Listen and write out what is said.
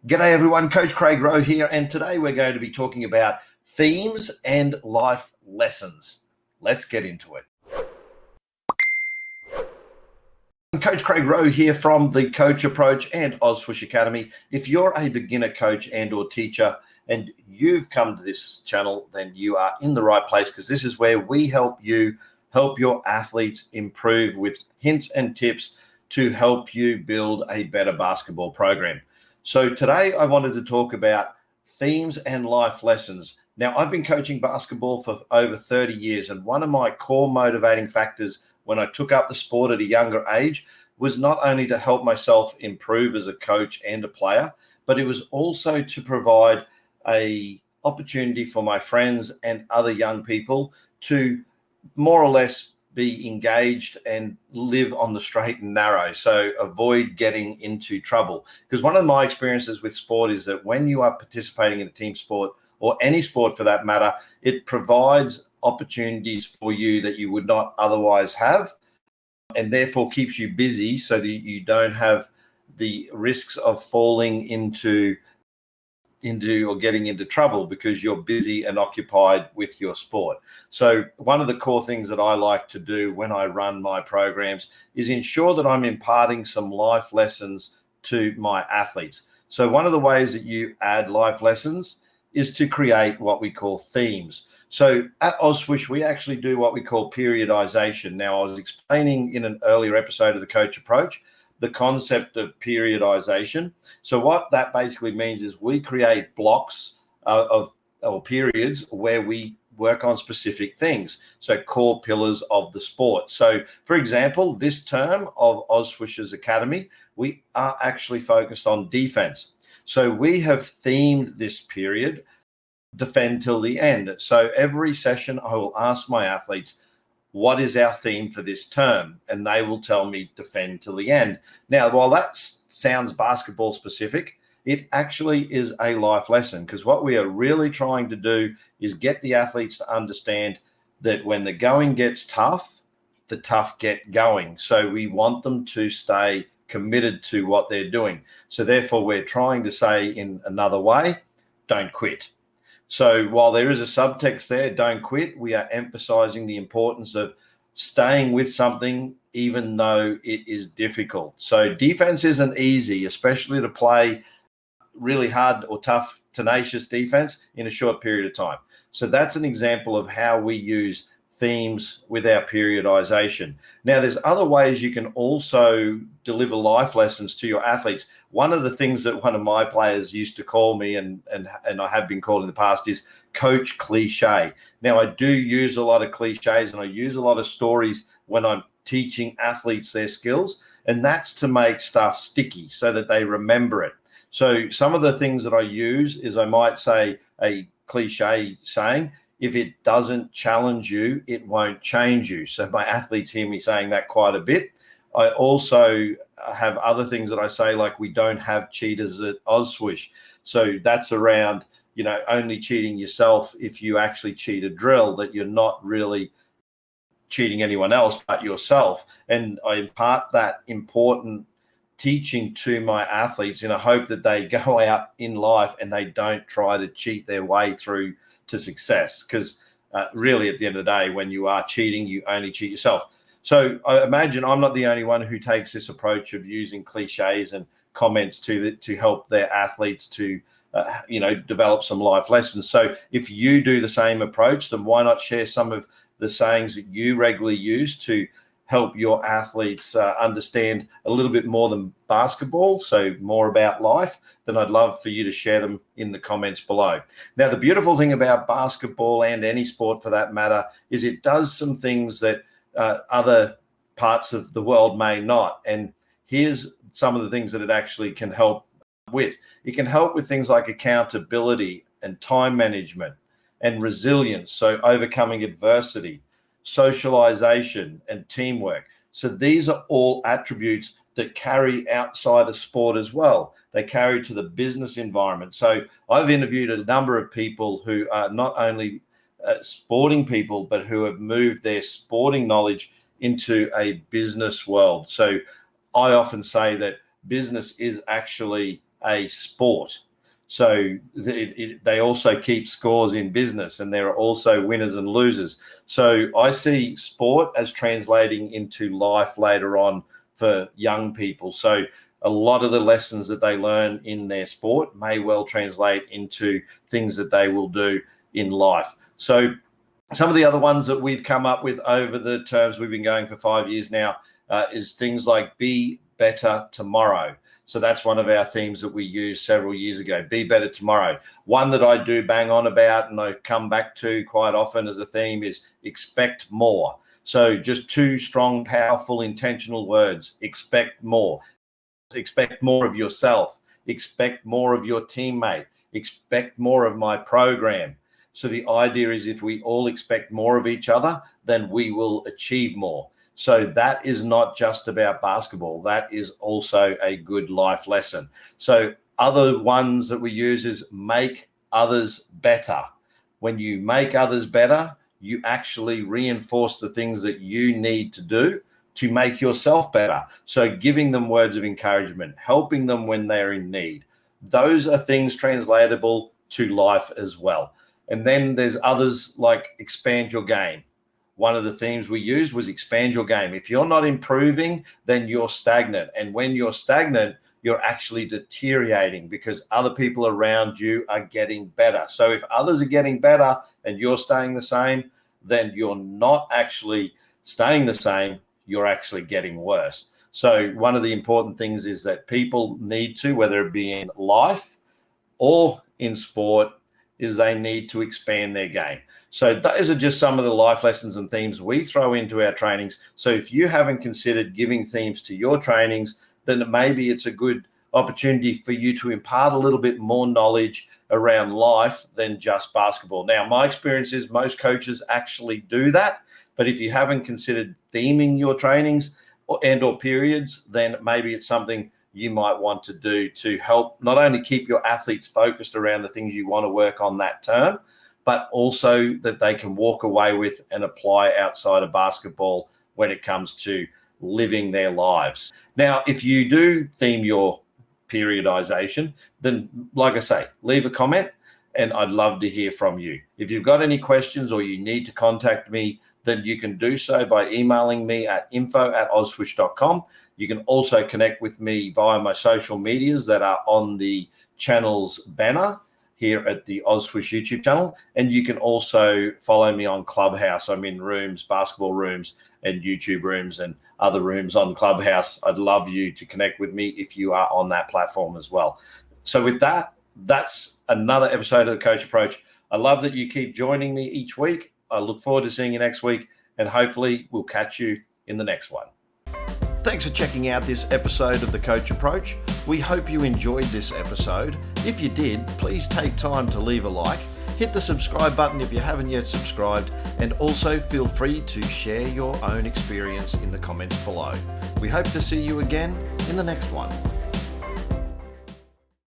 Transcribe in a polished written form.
G'day everyone, Coach Craig Rowe here, and today we're going to be talking about themes and life lessons. Let's get into it. Coach Craig Rowe here from the Coach Approach and OzSwoosh Academy. If you're a beginner coach and or teacher and you've come to this channel, then you are in the right place, because this is where we help you help your athletes improve with hints and tips to help you build a better basketball program. So today I wanted to talk about themes and life lessons. Now, I've been coaching basketball for over 30 years, and one of my core motivating factors when I took up the sport at a younger age was not only to help myself improve as a coach and a player, but it was also to provide an opportunity for my friends and other young people to more or less be engaged and live on the straight and narrow, so avoid getting into trouble. Because one of my experiences with sport is that when you are participating in a team sport, or any sport for that matter, it provides opportunities for you that you would not otherwise have, and therefore keeps you busy so that you don't have the risks of falling into or getting into trouble because you're busy and occupied with your sport. So one of the core things that I like to do when I run my programs is ensure that I'm imparting some life lessons to my athletes. So one of the ways that you add life lessons is to create what we call themes. So at OzSwoosh, we actually do what we call periodization. Now, I was explaining in an earlier episode of the Coach Approach the concept of periodization. So what that basically means is we create blocks or periods where we work on specific things, so core pillars of the sport. So, for example, this term of OzSwoosh's Academy, we are actually focused on defense. So we have themed this period defend till the end. So every session I will ask my athletes, what is our theme for this term? And they will tell me defend till the end. Now, while that sounds basketball specific, it actually is a life lesson, because what we are really trying to do is get the athletes to understand that when the going gets tough, the tough get going. So we want them to stay committed to what they're doing. So therefore, we're trying to say in another way, don't quit. So while there is a subtext there, don't quit, we are emphasizing the importance of staying with something even though it is difficult. So defense isn't easy, especially to play really hard or tough, tenacious defense in a short period of time. So that's an example of how we use themes with our periodization. Now, there's other ways you can also deliver life lessons to your athletes. One of the things that one of my players used to call me, and I have been called in the past, is Coach Cliche. Now, I do use a lot of cliches and I use a lot of stories when I'm teaching athletes their skills, and that's to make stuff sticky so that they remember it. So some of the things that I use is I might say a cliche saying, if it doesn't challenge you, it won't change you. So my athletes hear me saying that quite a bit. I also have other things that I say, like we don't have cheaters at OzSwoosh. So that's around, only cheating yourself if you actually cheat a drill, that you're not really cheating anyone else but yourself. And I impart that important teaching to my athletes in a hope that they go out in life and they don't try to cheat their way through to success, because really at the end of the day, when you are cheating, you only cheat yourself. So I imagine I'm not the only one who takes this approach of using cliches and comments to help their athletes to develop some life lessons. So if you do the same approach, then why not share some of the sayings that you regularly use to help your athletes understand a little bit more than basketball, so more about life, then I'd love for you to share them in the comments below. Now, the beautiful thing about basketball, and any sport for that matter, is it does some things that other parts of the world may not. And here's some of the things that it actually can help with. It can help with things like accountability and time management and resilience, so overcoming adversity, socialization, and teamwork. So these are all attributes that carry outside of sport as well. They carry to the business environment. So I've interviewed a number of people who are not only sporting people, but who have moved their sporting knowledge into a business world. So I often say that business is actually a sport. So they also keep scores in business, and there are also winners and losers. So I see sport as translating into life later on for young people. So a lot of the lessons that they learn in their sport may well translate into things that they will do in life. So some of the other ones that we've come up with over the terms we've been going for 5 years now is things like be better tomorrow. So that's one of our themes that we used several years ago, be better tomorrow. One that I do bang on about and I come back to quite often as a theme is expect more. So just two strong, powerful, intentional words, expect more. Expect more of yourself, expect more of your teammate, expect more of my program. So the idea is if we all expect more of each other, then we will achieve more. So that is not just about basketball. That is also a good life lesson. So other ones that we use is make others better. When you make others better, you actually reinforce the things that you need to do to make yourself better. So giving them words of encouragement, helping them when they're in need. Those are things translatable to life as well. And then there's others like expand your game. One of the themes we used was expand your game. If you're not improving, then you're stagnant. And when you're stagnant, you're actually deteriorating because other people around you are getting better. So if others are getting better and you're staying the same, then you're not actually staying the same, you're actually getting worse. So one of the important things is that people need to, whether it be in life or in sport, is they need to expand their game. So those are just some of the life lessons and themes we throw into our trainings. So if you haven't considered giving themes to your trainings, then maybe it's a good opportunity for you to impart a little bit more knowledge around life than just basketball. Now, my experience is most coaches actually do that. But if you haven't considered theming your trainings or periods, then maybe it's something you might want to do to help not only keep your athletes focused around the things you want to work on that term, but also that they can walk away with and apply outside of basketball when it comes to living their lives. Now, if you do theme your periodization, then like I say, leave a comment and I'd love to hear from you. If you've got any questions or you need to contact me, then you can do so by emailing me at info@ozswoosh.com. You can also connect with me via my social medias that are on the channel's banner here at the OzSwoosh YouTube channel. And you can also follow me on Clubhouse. I'm in rooms, basketball rooms and YouTube rooms and other rooms on Clubhouse. I'd love you to connect with me if you are on that platform as well. So with that, that's another episode of the Coach Approach. I love that you keep joining me each week. I look forward to seeing you next week, and hopefully we'll catch you in the next one. Thanks for checking out this episode of The Coach Approach. We hope you enjoyed this episode. If you did, please take time to leave a like, hit the subscribe button if you haven't yet subscribed, and also feel free to share your own experience in the comments below. We hope to see you again in the next one.